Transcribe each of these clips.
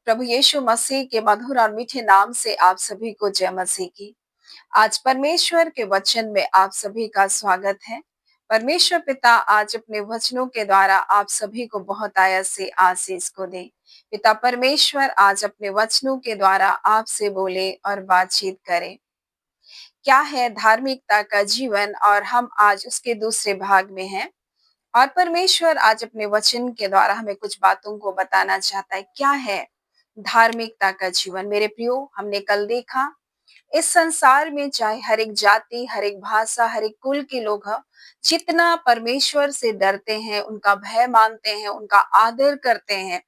प्रभु यीशु मसीह के मधुर और मीठे नाम से आप सभी को जय मसीह की। आज परमेश्वर के वचन में आप सभी का स्वागत है। परमेश्वर पिता आज अपने वचनों के द्वारा आप सभी को बहुत आयत से आशीष को दे। पिता परमेश्वर आज अपने वचनों के द्वारा आपसे बोले और बातचीत करे। क्या है धार्मिकता का जीवन, और हम आज उसके दूसरे भाग में हैं। और परमेश्वर आज अपने वचन के द्वारा हमें कुछ बातों को बताना चाहता है। क्या है धार्मिकता का जीवन? मेरे प्रियो, हमने कल देखा इस संसार में चाहे हर एक जाति, हर एक भाषा, हर एक कुल के लोग हैं, जितना परमेश्वर से डरते हैं, उनका भय मानते हैं, उनका आदर करते हैं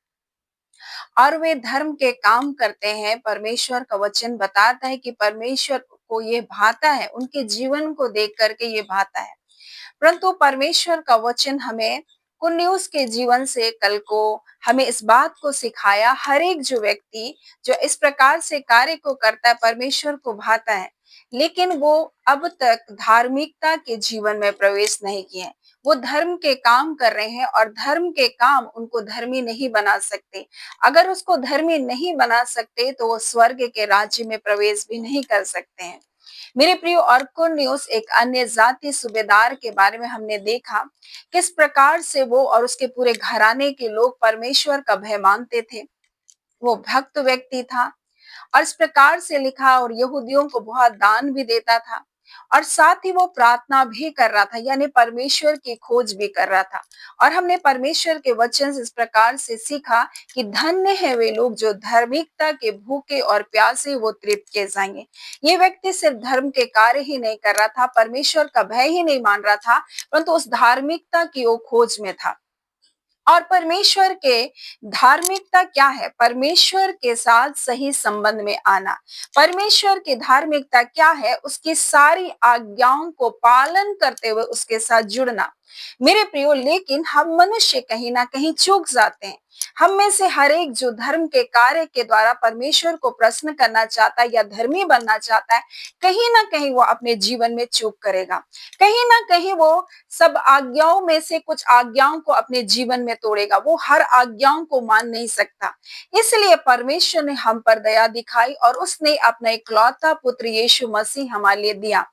और वे धर्म के काम करते हैं। परमेश्वर का वचन बताता है कि परमेश्वर को ये भाता है, उनके जीवन को देख करके ये भाता है। परंतु परमेश्वर का वचन हमें कुन्नियुस के जीवन से कल को हमें इस बात को सिखाया, हर एक जो व्यक्ति जो इस प्रकार से कार्य को करता है, परमेश्वर को भाता है, लेकिन वो अब तक धार्मिकता के जीवन में प्रवेश नहीं किए हैं। वो धर्म के काम कर रहे हैं और धर्म के काम उनको धर्मी नहीं बना सकते। अगर उसको धर्मी नहीं बना सकते तो वो स्वर्ग के राज्य में प्रवेश भी नहीं कर सकते हैं। मेरे प्रियो, और कुर्नियुस एक अन्य जाति सूबेदार के बारे में हमने देखा किस प्रकार से वो और उसके पूरे घराने के लोग परमेश्वर का भय मानते थे। वो भक्त व्यक्ति था और इस प्रकार से लिखा, और यहूदियों को बहुत दान भी देता था और साथ ही वो प्रार्थना भी कर रहा था, यानी परमेश्वर की खोज भी कर रहा था। और हमने परमेश्वर के वचन से इस प्रकार से सीखा कि धन्य है वे लोग जो धार्मिकता के भूखे और प्यासे वो तृप्त किए जाएंगे। ये व्यक्ति सिर्फ धर्म के कार्य ही नहीं कर रहा था, परमेश्वर का भय ही नहीं मान रहा था, परंतु उस धार्मिकता की वो खोज में था। और परमेश्वर के धार्मिकता क्या है? परमेश्वर के साथ सही संबंध में आना। परमेश्वर की धार्मिकता क्या है? उसकी सारी आज्ञाओं को पालन करते हुए उसके साथ जुड़ना। मेरे प्रियो, लेकिन हम मनुष्य कहीं ना कहीं चूक जाते हैं। हम में से हर एक जो धर्म के कार्य के द्वारा परमेश्वर को प्रसन्न करना चाहता है या धर्मी बनना चाहता है, कहीं ना कहीं वो अपने जीवन में चूक करेगा। कहीं ना कहीं वो सब आज्ञाओं में से कुछ आज्ञाओं को अपने जीवन में तोड़ेगा। वो हर आज्ञाओं को मान नहीं सकता। इसलिए परमेश्वर ने हम पर दया दिखाई और उसने अपना इकलौता पुत्र यीशु मसीह हमारे लिए दिया,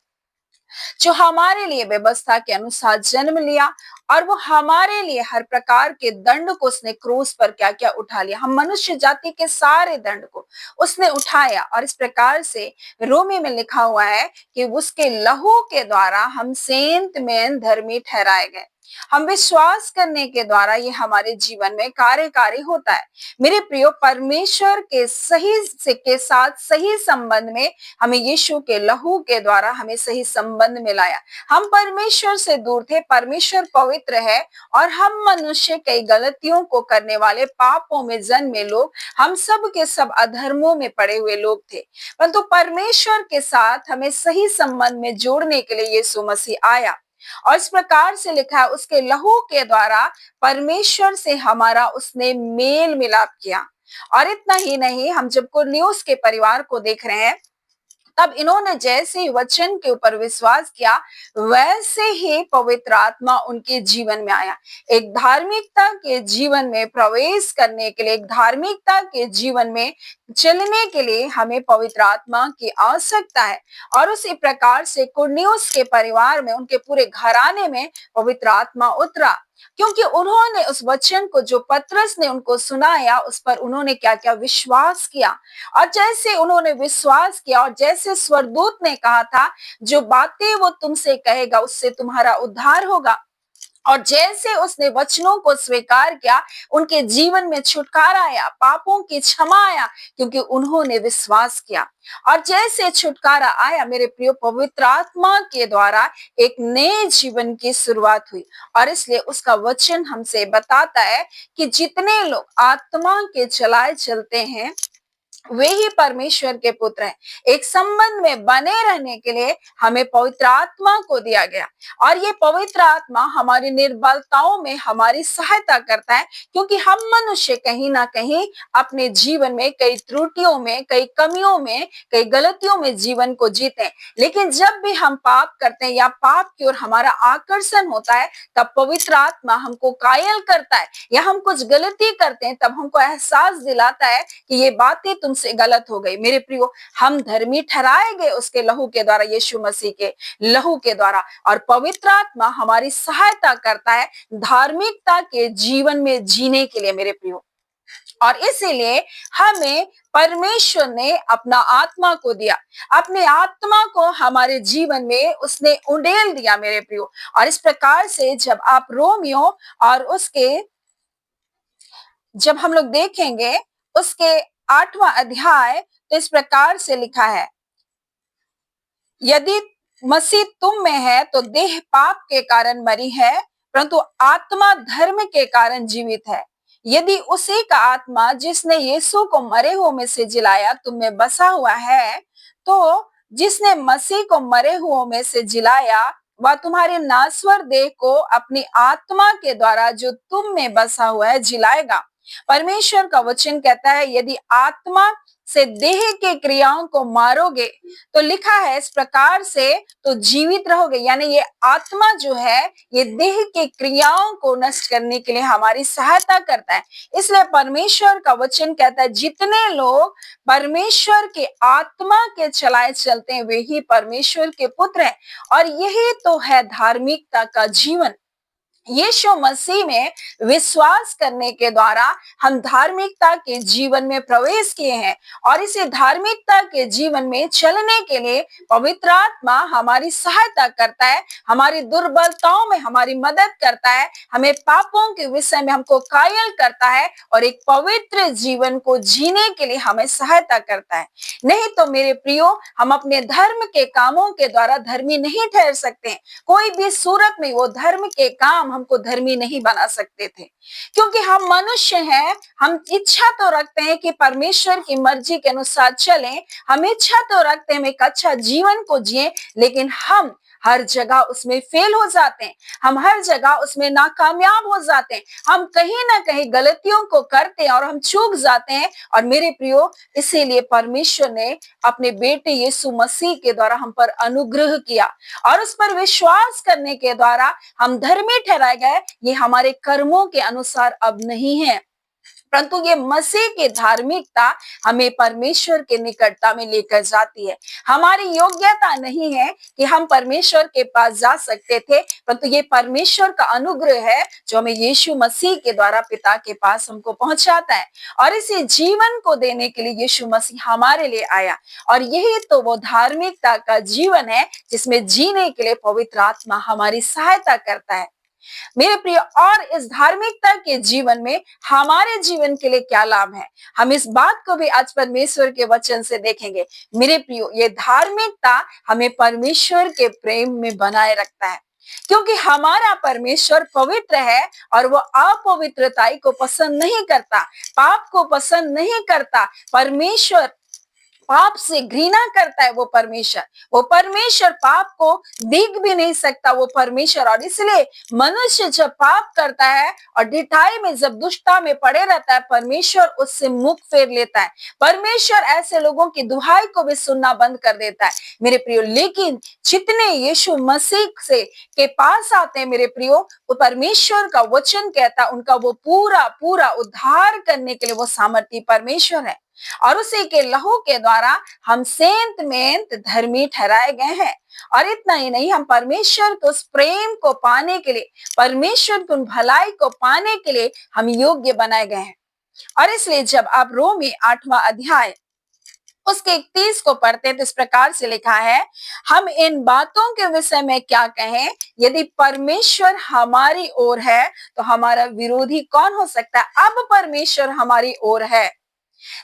जो हमारे लिए व्यवस्था के अनुसार जन्म लिया, और वो हमारे लिए हर प्रकार के दंड को उसने क्रूस पर क्या क्या उठा लिया। हम मनुष्य जाति के सारे दंड को उसने उठाया। और इस प्रकार से रोमी में लिखा हुआ है कि उसके लहू के द्वारा हम सेंत में धर्मी ठहराए गए। हम विश्वास करने के द्वारा ये हमारे जीवन में कार्यकारी होता है। मेरे प्रियो, परमेश्वर के सही से के साथ सही संबंध में हमें यीशु के लहू के द्वारा हमें सही संबंध में लाया। हम परमेश्वर से दूर थे, परमेश्वर पवित्र है और हम मनुष्य कई गलतियों को करने वाले, पापों में जन्मे लोग, हम सब के सब अधर्मों में पड़े हुए लोग थे। परंतु परमेश्वर के साथ हमें सही संबंध में जोड़ने के लिए यीशु मसीह आया और इस प्रकार से लिखा है, उसके लहू के द्वारा परमेश्वर से हमारा उसने मेल मिलाप किया। और इतना ही नहीं, हम जब कुर्नियुस के परिवार को देख रहे हैं, तब इन्होंने जैसे ही वचन के ऊपर विश्वास किया, वैसे ही पवित्र आत्मा उनके जीवन में आया। एक धार्मिकता के जीवन में प्रवेश करने के लिए, एक धार्मिकता के जीवन में चलने के लिए हमें पवित्र आत्मा की आवश्यकता है। और उसी प्रकार से कुर्नियुस के परिवार में, उनके पूरे घराने में पवित्र आत्मा उतरा, क्योंकि उन्होंने उस वचन को जो पतरस ने उनको सुनाया, उस पर उन्होंने क्या क्या विश्वास किया। और जैसे उन्होंने विश्वास किया और जैसे स्वर्गदूत ने कहा था, जो बातें वो तुमसे कहेगा उससे तुम्हारा उद्धार होगा, और जैसे उसने वचनों को स्वीकार किया, उनके जीवन में छुटकारा आया, पापों की क्षमा आया, क्योंकि उन्होंने विश्वास किया। और जैसे छुटकारा आया, मेरे प्रिय, पवित्र आत्मा के द्वारा एक नए जीवन की शुरुआत हुई। और इसलिए उसका वचन हमसे बताता है कि जितने लोग आत्मा के चलाए चलते हैं, वे ही परमेश्वर के पुत्र हैं। एक संबंध में बने रहने के लिए हमें पवित्र आत्मा को दिया गया और ये पवित्र आत्मा हमारी निर्बलताओं में हमारी सहायता करता है, क्योंकि हम मनुष्य कहीं ना कहीं अपने जीवन में कई त्रुटियों में, कई कमियों में, कई गलतियों में जीवन को जीते हैं। लेकिन जब भी हम पाप करते हैं या पाप की ओर हमारा आकर्षण होता है, तब पवित्र आत्मा हमको कायल करता है, या हम कुछ गलती करते हैं तब हमको एहसास दिलाता है कि ये बातें तुमसे गलत हो गई। मेरे प्रियो, हम धर्मी ठहराए गए उसके लहू के द्वारा, यीशु मसीह के लहू के द्वारा, और पवित्र आत्मा हमारी सहायता करता है धार्मिकता के जीवन में जीने के लिए मेरे प्रियो। और इसीलिए हमें परमेश्वर ने अपना आत्मा को दिया, अपने आत्मा को हमारे जीवन में उसने उंडेल दिया मेरे प्रियो। और इस प्रकार से जब आप रोमियो और उसके जब हम लोग देखेंगे उसके 8वां अध्याय, तो इस प्रकार से लिखा है, यदि मसीह तुम में है तो देह पाप के कारण मरी है, परंतु आत्मा धर्म के कारण जीवित है। यदि उसी का आत्मा जिसने यीशु को मरे हुओं में से जिलाया तुम में बसा हुआ है, तो जिसने मसीह को मरे हुओं में से जिलाया वह तुम्हारे नासवर देह को अपनी आत्मा के द्वारा जो तुम में बसा हुआ है जिलाएगा। परमेश्वर का वचन कहता है, यदि आत्मा से देह के क्रियाओं को मारोगे, तो लिखा है इस प्रकार से, तो जीवित रहोगे। यानी ये आत्मा जो है ये देह के क्रियाओं को नष्ट करने के लिए हमारी सहायता करता है। इसलिए परमेश्वर का वचन कहता है, जितने लोग परमेश्वर के आत्मा के चलाए चलते हैं वे ही परमेश्वर के पुत्र हैं। और यही तो है धार्मिकता का जीवन। यीशु मसीह में विश्वास करने के द्वारा हम धार्मिकता के जीवन में प्रवेश किए हैं, और इसे धार्मिकता के जीवन में चलने के लिए पवित्र आत्मा हमारी सहायता करता है, हमारी दुर्बलताओं में हमारी मदद करता है, हमें पापों के विषय में हमको कायल करता है और एक पवित्र जीवन को जीने के लिए हमें सहायता करता है। नहीं तो मेरे प्रियो, हम अपने धर्म के कामों के द्वारा धर्मी नहीं ठहर सकते। कोई भी सूरत में वो धर्म के काम हमको धर्मी नहीं बना सकते थे, क्योंकि हम मनुष्य हैं। हम इच्छा तो रखते हैं कि परमेश्वर की मर्जी के अनुसार चलें, हम इच्छा तो रखते हैं एक अच्छा जीवन को जिए, लेकिन हम हर जगह उसमें फेल हो जाते हैं, हम हर जगह उसमें नाकामयाब हो जाते हैं, हम कहीं ना कहीं गलतियों को करते हैं और हम चूक जाते हैं। और मेरे प्रियो, इसीलिए परमेश्वर ने अपने बेटे यीशु मसीह के द्वारा हम पर अनुग्रह किया, और उस पर विश्वास करने के द्वारा हम धर्मी ठहराए गए। ये हमारे कर्मों के अनुसार अब नहीं है, परंतु ये मसीह की धार्मिकता हमें परमेश्वर के निकटता में लेकर जाती है। हमारी योग्यता नहीं है कि हम परमेश्वर के पास जा सकते थे, परंतु ये परमेश्वर का अनुग्रह है जो हमें यीशु मसीह के द्वारा पिता के पास हमको पहुंचाता है। और इसी जीवन को देने के लिए यीशु मसीह हमारे लिए आया, और यही तो वो धार्मिकता का जीवन है जिसमें जीने के लिए पवित्र आत्मा हमारी सहायता करता है मेरे प्रिय। और इस धार्मिकता के जीवन में हमारे जीवन के लिए क्या लाभ है, हम इस बात को भी आज परमेश्वर के वचन से देखेंगे। मेरे प्रियो, ये धार्मिकता हमें परमेश्वर के प्रेम में बनाए रखता है, क्योंकि हमारा परमेश्वर पवित्र है और वो अपवित्रताई को पसंद नहीं करता, पाप को पसंद नहीं करता। परमेश्वर पाप से घृणा करता है। वो परमेश्वर पाप को देख भी नहीं सकता, वो परमेश्वर। और इसलिए मनुष्य जब पाप करता है और ढिठाई में जब दुष्टता में पड़े रहता है, परमेश्वर उससे मुख फेर लेता है। परमेश्वर ऐसे लोगों की दुहाई को भी सुनना बंद कर देता है मेरे प्रियो। लेकिन जितने यीशु मसीह से के पास आते हैं मेरे प्रियो, वो परमेश्वर का वचन कहता है उनका वो पूरा पूरा उद्धार करने के लिए वो सामर्थी परमेश्वर है। और उसी के लहू के द्वारा हम सेंत मेंत धर्मी ठहराए गए हैं। और इतना ही नहीं, हम परमेश्वर के उस प्रेम को पाने के लिए, परमेश्वर की उन भलाई को पाने के लिए हम योग्य बनाए गए हैं। और इसलिए जब आप रोमी 8वां अध्याय उसके 31 को पढ़ते तो इस प्रकार से लिखा है, हम इन बातों के विषय में क्या कहें, यदि परमेश्वर हमारी ओर है तो हमारा विरोधी कौन हो सकता है। अब परमेश्वर हमारी ओर है,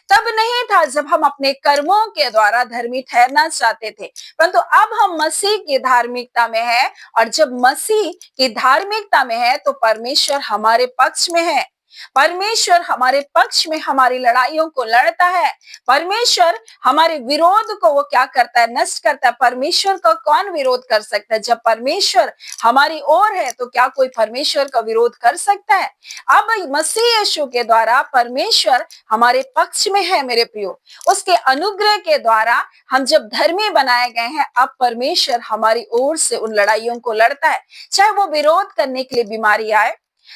तब नहीं था जब हम अपने कर्मों के द्वारा धर्मी ठहरना चाहते थे, परंतु अब हम मसीह की धार्मिकता में है। और जब मसीह की धार्मिकता में है तो परमेश्वर हमारे पक्ष में है। परमेश्वर हमारे पक्ष में हमारी लड़ाइयों को लड़ता है। परमेश्वर हमारे विरोध को वो क्या करता है, नष्ट करता है। परमेश्वर का कौन विरोध कर सकता है? जब परमेश्वर हमारी ओर है तो क्या कोई परमेश्वर का विरोध कर सकता है? अब मसीह यीशु के द्वारा परमेश्वर हमारे पक्ष में है मेरे प्रियो। उसके अनुग्रह के द्वारा हम जब धर्मी बनाए गए हैं, अब परमेश्वर हमारी ओर से उन लड़ाइयों को लड़ता है। चाहे वो विरोध करने के लिए बीमारी आए,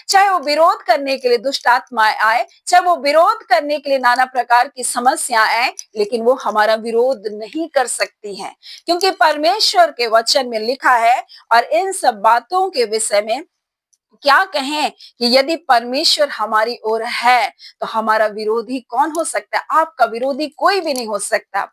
चाहे वो विरोध करने के लिए दुष्ट आत्माएं आए, चाहे वो विरोध करने के लिए नाना प्रकार की समस्याएं आए, लेकिन वो हमारा विरोध नहीं कर सकती हैं, क्योंकि परमेश्वर के वचन में लिखा है। और इन सब बातों के विषय में क्या कहें कि यदि परमेश्वर हमारी ओर है तो हमारा विरोधी कौन हो सकता है? आपका विरोधी कोई भी नहीं हो सकता।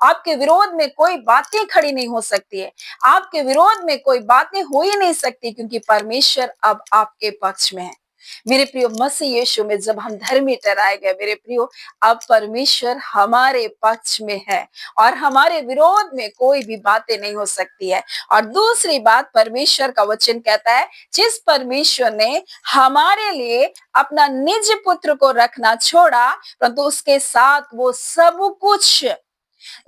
आपके विरोध में कोई बातें खड़ी नहीं हो सकती है। आपके विरोध में कोई बातें हो ही नहीं सकती, क्योंकि परमेश्वर अब आपके पक्ष में है। मेरे प्रियो, मसीह यीशु में जब हम धर्मी ठहराए गए मेरे प्रियो, अब परमेश्वर हमारे पक्ष में है और हमारे विरोध में कोई भी बातें नहीं हो सकती है। और दूसरी बात, परमेश्वर का वचन कहता है, जिस परमेश्वर ने हमारे लिए अपना निज पुत्र को रखना छोड़ा, परंतु उसके साथ वो सब कुछ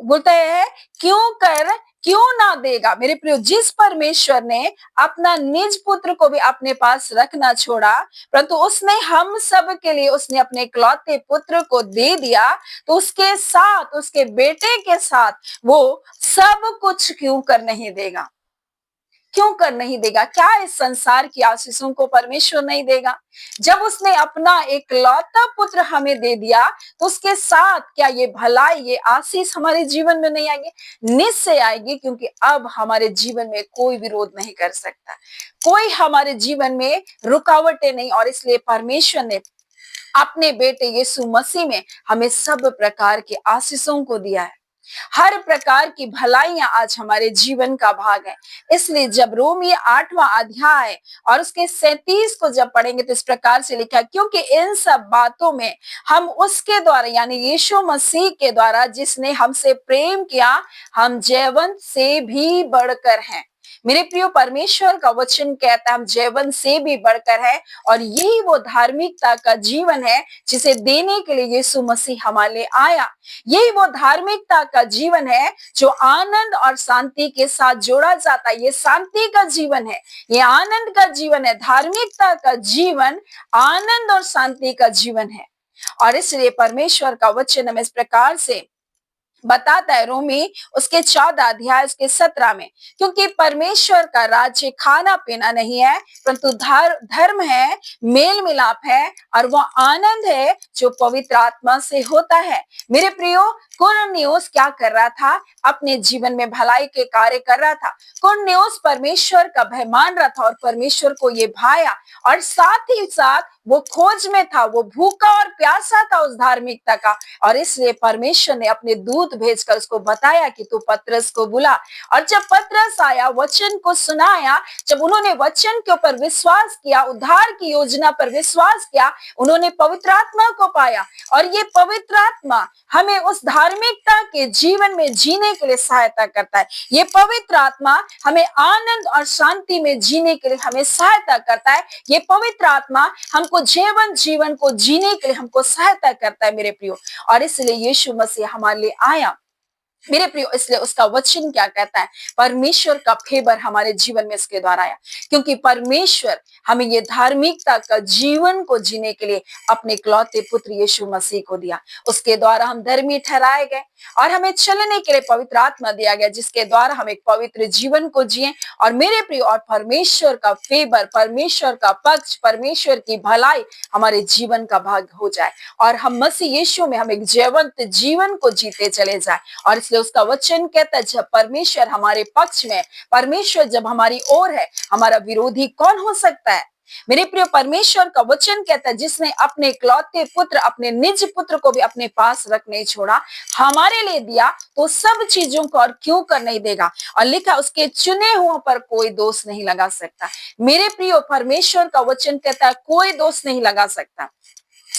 बोलता है क्यों ना देगा। मेरे प्रियो, जिस परमेश्वर ने अपना निज पुत्र को भी अपने पास रखना छोड़ा, परंतु उसने हम सब के लिए उसने अपने इकलौते पुत्र को दे दिया, तो उसके साथ, उसके बेटे के साथ वो सब कुछ क्यों कर नहीं देगा? क्यों कर नहीं देगा? क्या इस संसार की आशीषों को परमेश्वर नहीं देगा? जब उसने अपना एकलौता पुत्र हमें दे दिया, तो उसके साथ क्या ये भलाई, ये आशीष हमारे जीवन में नहीं आएगी? निश्चय आएगी, क्योंकि अब हमारे जीवन में कोई विरोध नहीं कर सकता, कोई हमारे जीवन में रुकावटें नहीं। और इसलिए परमेश्वर ने अपने बेटे यीशु मसीह में हमें सब प्रकार के आशीषों को दिया है। हर प्रकार की भलाइयां आज हमारे जीवन का भाग है। इसलिए जब रोमी 8वां अध्याय और उसके 37 को जब पढ़ेंगे तो इस प्रकार से लिखा है, क्योंकि इन सब बातों में हम उसके द्वारा यानी यीशु मसीह के द्वारा जिसने हमसे प्रेम किया, हम जयवंत से भी बढ़कर हैं। मेरे प्रियो, परमेश्वर का वचन कहता है हम जयवंत से भी बढ़कर है। और यही वो धार्मिकता का जीवन है जिसे देने के लिए यीशु मसीह हमारे लिए आया। यही वो धार्मिकता का जीवन है जो आनंद और शांति के साथ जोड़ा जाता है। ये शांति का जीवन है, ये आनंद का जीवन है। धार्मिकता का जीवन आनंद और शांति का जीवन है। और इसलिए परमेश्वर का वचन हमें इस प्रकार से बताता है, रोमी उसके 14 अध्याय उसके 17 में, क्योंकि परमेश्वर का राज्य खाना पीना नहीं है, परंतु धर्म है, मेल मिलाप है और वह आनंद है जो पवित्र आत्मा से होता है। मेरे प्रियो, कुरनेलियुस क्या कर रहा था? अपने जीवन में भलाई के कार्य कर रहा था। कुरनेलियुस परमेश्वर का भय मान रहा था और परमेश्वर को ये भाया, और साथ ही साथ वो खोज में था, वो भूखा और प्यासा था उस धार्मिकता का। और इसलिए परमेश्वर ने अपने दूत भेजकर उसको बताया कि तू पतरस को बुला। और जब पतरस आया, वचन को सुनाया, जब उन्होंने वचन के ऊपर विश्वास किया, उद्धार की योजना पर विश्वास किया, उन्होंने पवित्र आत्मा को पाया। और ये पवित्र आत्मा हमें उस धार्मिकता के जीवन में जीने के लिए सहायता करता है। ये पवित्र आत्मा हमें आनंद और शांति में जीने के लिए हमें सहायता करता है। ये पवित्र आत्मा हमको जीवन को जीने के लिए हमको सहायता करता है मेरे प्रियो। और इसलिए यीशु मसीह हमारे लिए आया मेरे प्रियो। इसलिए उसका वचन क्या कहता है? परमेश्वर का फेवर हमारे जीवन में इसके द्वारा आया, क्योंकि परमेश्वर हमें ये धार्मिकता का जीवन को जीने के लिए अपने इकलौते पुत्र यीशु मसीह को दिया। उसके द्वारा हम धर्मी ठहराए गए और हमें चलने के लिए पवित्र आत्मा दिया गया, जिसके द्वारा हम एक पवित्र जीवन को जिए। और मेरे प्रियो, और परमेश्वर का फेवर, परमेश्वर का पक्ष, परमेश्वर की भलाई हमारे जीवन का भाग हो जाए और हम मसीह यीशु में हम एक जीवंत जीवन को जीते चले जाए। और इसलिए उसका वचन कहता है, जब परमेश्वर हमारे पक्ष में, परमेश्वर जब हमारी ओर है, हमारा विरोधी कौन हो सकता है? मेरे प्रिय, परमेश्वर का वचन कहता है, जिसने अपने इकलौते पुत्र, अपने निज पुत्र को भी अपने पास रख नहीं छोड़ा, हमारे लिए दिया, तो सब चीजों को और क्यों कर नहीं देगा। और लिखा, उसके चुने हुओं पर कोई दोष नहीं लगा सकता। मेरे प्रियो, परमेश्वर का वचन कहता है कोई दोष नहीं लगा सकता।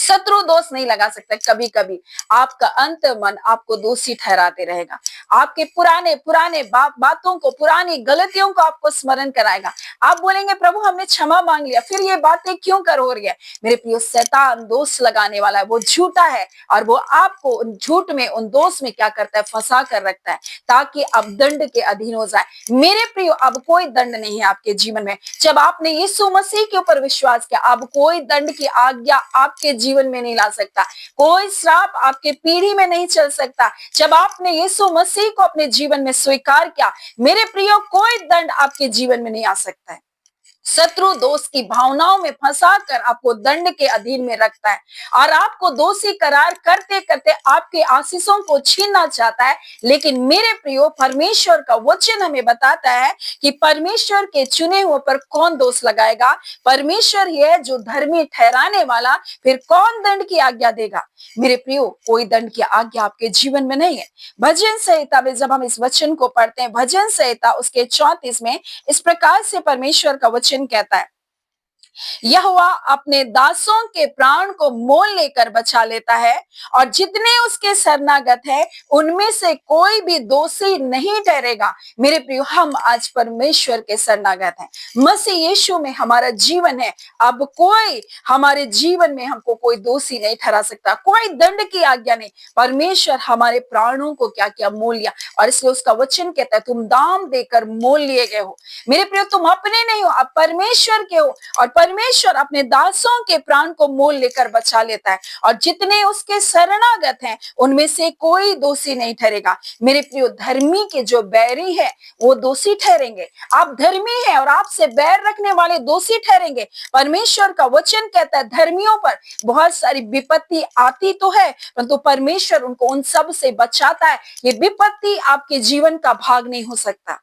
शत्रु दोष नहीं लगा सकता। कभी कभी आपका अंत मन आपको दोषी ठहराते रहेगा, आपके पुराने पुराने बातों को, पुरानी गलतियों को आपको स्मरण कराएगा। आप बोलेंगे प्रभु हमने क्षमा मांग लिया, फिर ये बातें क्यों कर हो रही है। मेरे प्रियो, शैतान दोष लगाने वाला है, वो झूठा है और वो आपको उन झूठ में, उन दोष में क्या करता है, फंसा कर रखता है ताकि आप दंड के अधीन हो जाए। मेरे प्रियो, अब कोई दंड नहीं है आपके जीवन में। जब आपने यीशु मसीह के ऊपर विश्वास किया, अब कोई दंड की आज्ञा आपके जीवन में नहीं ला सकता, कोई श्राप आपके पीढ़ी में नहीं चल सकता। जब आपने यीशु मसीह को अपने जीवन में स्वीकार किया, मेरे प्रियो, कोई दंड आपके जीवन में नहीं आ सकता है। शत्रु दोष की भावनाओं में फंसाकर आपको दंड के अधीन में रखता है और आपको दोषी करार करते करते आपके आशीषों को छीनना चाहता है। लेकिन मेरे प्रियो, परमेश्वर का वचन हमें बताता है कि परमेश्वर के चुने हुए पर कौन दोष लगाएगा। परमेश्वर ही है जो धर्मी ठहराने वाला, फिर कौन दंड की आज्ञा देगा। मेरे प्रियो, कोई दंड की आज्ञा आपके जीवन में नहीं है। भजन संहिता में जब हम इस वचन को पढ़ते हैं, भजन संहिता उसके 34 में इस प्रकार से परमेश्वर का वचन कहता है, यहोवा अपने दासों के प्राण को मोल लेकर बचा लेता है और जितने उसके शरणागत है उनमें से कोई भी दोषी नहीं ठहरेगा। मेरे प्रियो, हम आज परमेश्वर के शरणागत हैं, मसीह यीशु में हमारा जीवन है। अब कोई हमारे जीवन में हमको कोई दोषी नहीं ठहरा सकता, कोई दंड की आज्ञा नहीं। परमेश्वर हमारे प्राणों को क्या किया, मोल लिया, और इसलिए उसका वचन कहता है तुम दाम देकर मोल लिए गए हो। मेरे प्रियो, तुम अपने नहीं हो, अब परमेश्वर के हो, और परमेश्वर अपने दासों के प्राण को मोल लेकर बचा लेता है और जितने उसके शरणागत हैं उनमें से कोई दोषी नहीं ठहरेगा। मेरे प्रियो, धर्मी के जो बैरी है वो दोषी ठहरेंगे। आप धर्मी हैं और आपसे बैर रखने वाले दोषी ठहरेंगे। परमेश्वर का वचन कहता है धर्मियों पर बहुत सारी विपत्ति आती तो है, परंतु परमेश्वर उनको उन सब से बचाता है। ये विपत्ति आपके जीवन का भाग नहीं हो सकता।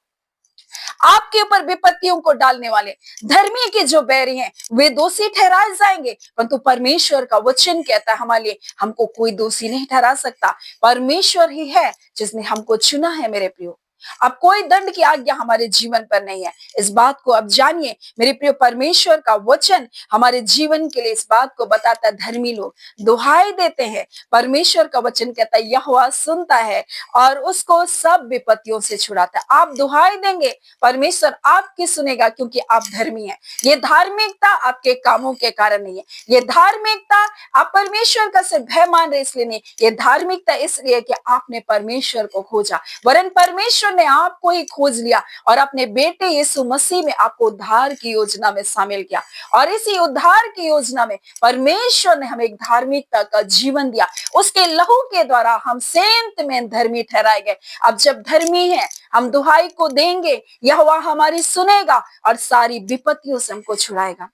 आपके ऊपर विपत्तियों को डालने वाले धर्मी के जो बैरी हैं वे दोषी ठहराए जाएंगे, परंतु परमेश्वर का वचन कहता है हमारे लिए हमको कोई दोषी नहीं ठहरा सकता। परमेश्वर ही है जिसने हमको चुना है। मेरे प्रियो, अब कोई दंड की आज्ञा हमारे जीवन पर नहीं है। इस बात को अब जानिए मेरे प्रियो, परमेश्वर का वचन हमारे जीवन के लिए इस बात को बताता है। धर्मी लोग दुहाई देते हैं, परमेश्वर का वचन कहता है यहोवा सुनता है और उसको सब विपत्तियों से छुड़ाता है। आप दुहाई देंगे, परमेश्वर आपकी सुनेगा, क्योंकि आप धर्मी हैं। ये धार्मिकता आपके कामों के कारण नहीं है, ये धार्मिकता आप परमेश्वर का से भय मान रहे इसलिए नहीं, ये धार्मिकता इसलिए कि आपने परमेश्वर को खोजा, वरन परमेश्वर ने आपको ही खोज लिया और अपने बेटे यीशु मसीह में आपको उद्धार की योजना में शामिल किया। और इसी उद्धार की योजना में परमेश्वर ने हमें एक धार्मिकता का जीवन दिया। उसके लहू के द्वारा हम सेंत में धर्मी ठहराए गए। अब जब धर्मी हैं, हम दुहाई को देंगे, यहोवा हमारी सुनेगा और सारी विपत्तियों से हमको छुड़ाएगा।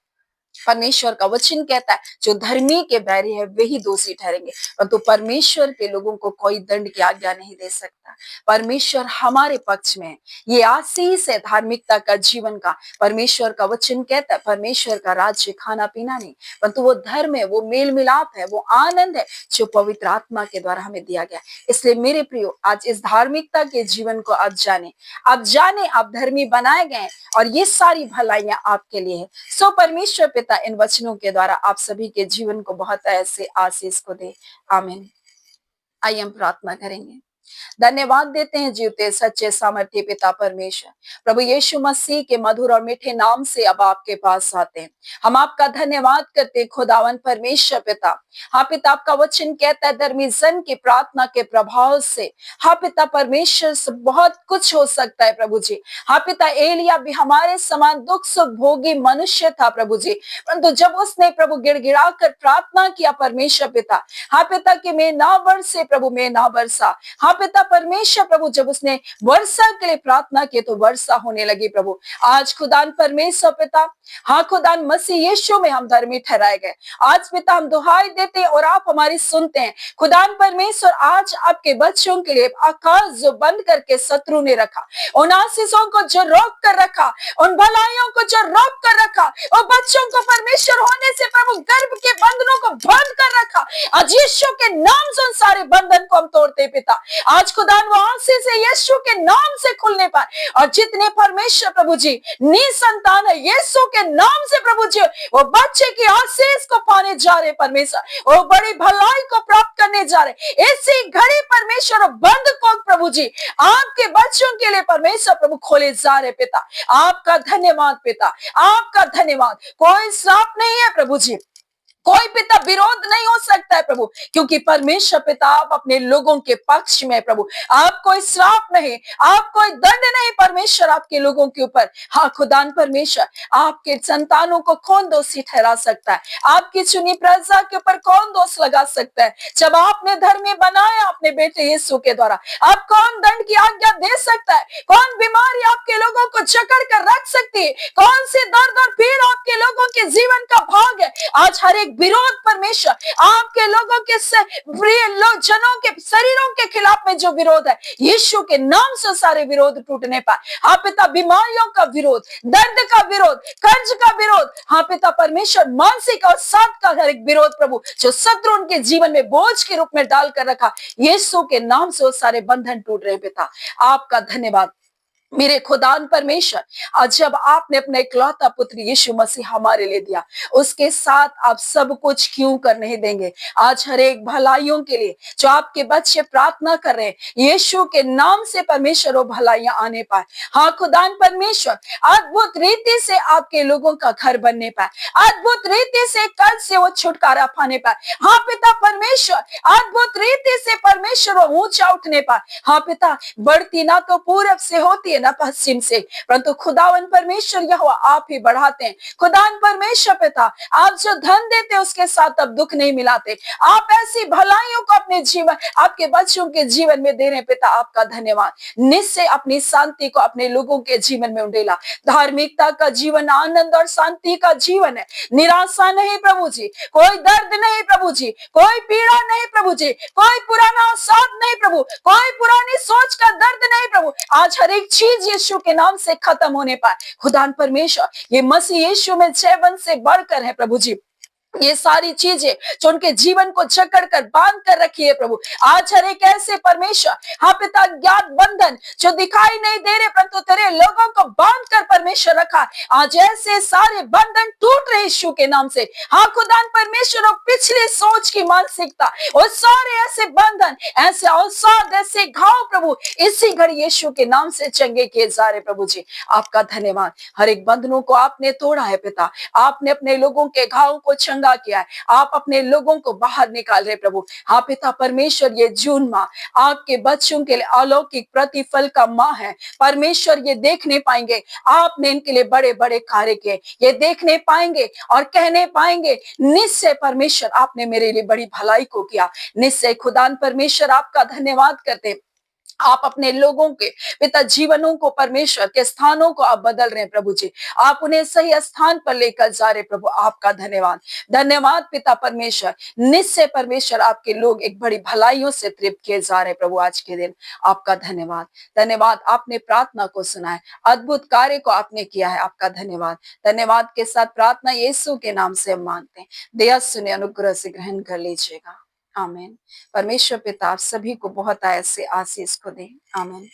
परमेश्वर का वचन कहता है जो धर्मी के बैरी है वे ही दोषी ठहरेंगे, परंतु परमेश्वर के लोगों को कोई दंड की आज्ञा नहीं दे सकता। परमेश्वर हमारे पक्ष में है। ये आशीष है धार्मिकता का जीवन का। परमेश्वर का वचन कहता है परमेश्वर का राज्य खाना पीना नहीं, परंतु वो धर्म है, वो मेल मिलाप है, वो आनंद है जो पवित्र आत्मा के द्वारा हमें दिया गया। इसलिए मेरे प्रियो, आज इस धार्मिकता के जीवन को आप जाने, आप धर्मी बनाए गए और ये सारी भलाइयां आपके लिए है। सो परमेश्वर पिता इन वचनों के द्वारा आप सभी के जीवन को बहुत ऐसे आशीष को दे। आमीन। आइए हम प्रार्थना करेंगे। धन्यवाद देते हैं जीवते सच्चे सामर्थ्य पिता परमेश्वर, प्रभु यीशु मसीह के मधुर और मीठे नाम से अब आपके पास आते हैं। हम आपका धन्यवाद करते हैं खुदावन परमेश्वर पिता। हाँ पिता, आपका वचन कहता है धर्मी जन की प्रार्थना के प्रभाव से, हाँ पिता परमेश्वर से बहुत कुछ हो सकता है प्रभु जी। हाँ पिता, एलिया भी हमारे समान दुख सुख भोगी मनुष्य था प्रभु जी, परंतु जब उसने प्रभु गिड़गिड़ा कर प्रार्थना किया परमेश्वर पिता, हाँ पिता कि मैं ना बरसे प्रभु, मैं ना बरसा। हाँ पिता परमेश्वर प्रभु, जब उसने वर्षा के लिए प्रार्थना की तो वर्षा होने लगी प्रभु। आज खुदान परमेश्वर पिता, हाँ खुदान मसीह यीशु में हम धर्मी ठहराए गए। आज पिता हम दुहाई देते हैं और आप हमारी सुनते हैं। खुदान परमेश्वर, आज आपके बच्चों के लिए आकाश जो बंद करके शत्रु ने रखा, उन आशीषों को जो रोक कर रखा, उन भलाइयों को जो रोक कर रखा, और बच्चों को परमेश्वर होने से प्रभु गर्भ के बंधनों को बंद कर रखा, आज यीशु के नाम से उन सारे बंधन को हम तोड़ते पिता। आज खुदा वो आशीष से यीशु के नाम से खुलने पाए। और जितने परमेश्वर प्रभु जी निसंतान है, यीशु के नाम से प्रभु जी वो बच्चे की आशीष को पाने जा रहे परमेश्वर, वो बड़ी भलाई को प्राप्त करने जा रहे इसी घड़ी परमेश्वर। बंद को प्रभु जी आपके बच्चों के लिए परमेश्वर प्रभु खोले जा रहे पिता। आपका धन्यवाद पिता, आपका धन्यवाद। कोई श्राप नहीं है प्रभु जी, कोई पिता विरोध नहीं हो सकता है प्रभु, क्योंकि परमेश्वर पिता आप अपने लोगों के पक्ष में प्रभु। आप कोई श्राप नहीं, आप कोई दंड नहीं परमेश्वर आपके लोगों के ऊपर। हाँ खुदान परमेश्वर, आपके संतानों को कौन दोषी ठहरा सकता है? आपकी चुनी प्रजा के ऊपर कौन दोष लगा सकता है? जब आपने धर्मी बनाया अपने बेटे यीशु के द्वारा, आप कौन दंड की आज्ञा दे सकता है? कौन बीमारी आपके लोगों को जकड़ कर रख सकती है? कौन सी दर्द और पीड़ आपके लोगों के जीवन का भाग है? आज हर एक विरोध परमेश्वर आपके लोगों के प्रिय लोग जनों के शरीरों के खिलाफ में जो विरोध है, यीशु के नाम से सारे विरोध टूटने पाए। हाँ पिता, बीमारियों का विरोध, दर्द का विरोध, कर्ज का विरोध, हाँ पिता परमेश्वर मानसिक और साथ का हर एक विरोध प्रभु जो शत्रु उनके जीवन में बोझ के रूप में डालकर रखा, यीशु के नाम से वो सारे बंधन टूट रहे पिता। आपका धन्यवाद मेरे खुदान परमेश्वर। आज जब आपने अपने इकलौता पुत्र यीशु मसीह हमारे लिए दिया, उसके साथ आप सब कुछ क्यों कर नहीं देंगे? आज हर एक भलाइयों के लिए जो आपके बच्चे प्रार्थना कर रहे हैं, यीशु के नाम से परमेश्वर वो भलाइयां आने पाए। हाँ खुदान परमेश्वर, अद्भुत रीति से आपके लोगों का घर बनने पाए, अद्भुत रीति से कर्ज से वो छुटकारा पाने पाए। हाँ पिता परमेश्वर, अद्भुत रीति से परमेश्वर वो ऊंचा उठने पाए। हाँ पिता, बढ़ती ना तो पूरब से होती है ना पश्चिम से, परंतु खुदावन परमेश्वर यहोवा आप ही बढ़ाते हैं। खुदावन परमेश्वर पिता, आप जो धन देते हैं उसके साथ अब दुख नहीं मिलाते। आप ऐसी भलाइयों को अपने जीवन, आपके बच्चों के जीवन में दे रहे हैं पिता। आपका धन्यवाद। निश्चय अपनी शांति को अपने लोगों के जीवन में उंडेला। धार्मिकता का जीवन आनंद और शांति का जीवन है, निराशा नहीं प्रभु जी, कोई दर्द नहीं प्रभु जी, कोई पीड़ा नहीं प्रभु जी, कोई पुराना अवसाद नहीं प्रभु, कोई पुरानी सोच का दर्द नहीं प्रभु। आज हर एक चीज यीशु के नाम से खत्म होने पाए। खुदान परमेश्वर, ये मसीह यीशु में जीवन से बढ़कर है प्रभु जी। ये सारी चीजें जो उनके जीवन को जकड़ कर बांध कर रखी है प्रभु, आज हर एक ऐसे परमेश्वर, हाँ पिता, ज्ञात बंधन जो दिखाई नहीं दे रहे परंतु तेरे लोगों को बांध कर परमेश्वर रखा, आज ऐसे सारे बंधन टूट रहे यीशु के नाम से। हाँ खुदान परमेश्वर, और पिछली सोच की मानसिकता, और सारे ऐसे बंधन, ऐसे अवसाद, ऐसे घाव प्रभु इसी घड़ी यीशु के नाम से चंगे किए जा रहे प्रभु जी। आपका धन्यवाद। हर एक बंधनों को आपने तोड़ा है पिता, आपने अपने लोगों के घाव को चंगा किया है, आप अपने लोगों को बाहर निकाल रहे प्रभु। हाँ पिता परमेश्वर, ये जून माह आपके बच्चों के लिए अलौकिक प्रतिफल का माह है परमेश्वर। ये देखने पाएंगे आपने इनके लिए बड़े बड़े कार्य किए, ये देखने पाएंगे और कहने पाएंगे निश्चय परमेश्वर आपने मेरे लिए बड़ी भलाई को किया। निश्चय खुदान परमेश्वर, आपका धन्यवाद करते। आप अपने लोगों के पिता जीवनों को, परमेश्वर के स्थानों को आप बदल रहे हैं प्रभु जी, आप उन्हें सही स्थान पर लेकर जा रहे प्रभु। आपका धन्यवाद, धन्यवाद पिता परमेश्वर। निश्चय परमेश्वर आपके लोग एक बड़ी भलाइयों से तृप्त किए जा रहे प्रभु आज के दिन। आपका धन्यवाद, धन्यवाद। आपने प्रार्थना को सुना है, अद्भुत कार्य को आपने किया है। आपका धन्यवाद। धन्यवाद के साथ प्रार्थना यीशु के नाम से हम मांगते हैं। दया सुने, अनुग्रह से ग्रहण कर लीजिएगा। आमीन। परमेश्वर पिता आप सभी को बहुत ऐसे आशीष को दे। आमीन।